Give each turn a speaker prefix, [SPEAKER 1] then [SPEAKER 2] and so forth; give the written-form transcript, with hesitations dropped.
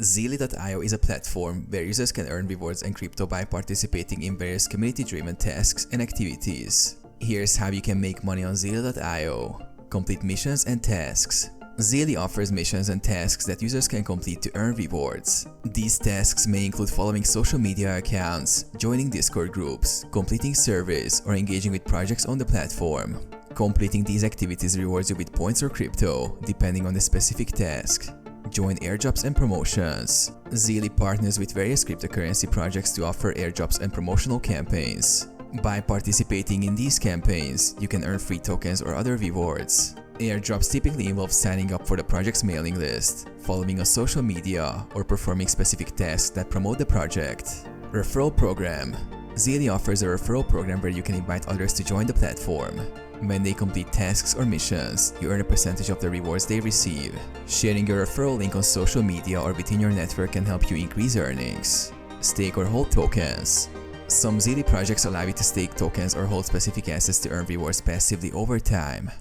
[SPEAKER 1] Zeely.io is a platform where users can earn rewards and crypto by participating in various community-driven tasks and activities. Here's how you can make money on Zeely.io. Complete missions and tasks. Zeely offers missions and tasks that users can complete to earn rewards. These tasks may include following social media accounts, joining Discord groups, completing surveys, or engaging with projects on the platform. Completing these activities rewards you with points or crypto, depending on the specific task. Join airdrops and promotions. Zeely partners with various cryptocurrency projects to offer airdrops and promotional campaigns. By participating in these campaigns, you can earn free tokens or other rewards. Airdrops typically involve signing up for the project's mailing list, following a social media, or performing specific tasks that promote the project. Referral program. Zeely offers a referral program where you can invite others to join the platform. When they complete tasks or missions, you earn a percentage of the rewards they receive. Sharing your referral link on social media or within your network can help you increase earnings. Stake or hold tokens. Some Zeely projects allow you to stake tokens or hold specific assets to earn rewards passively over time.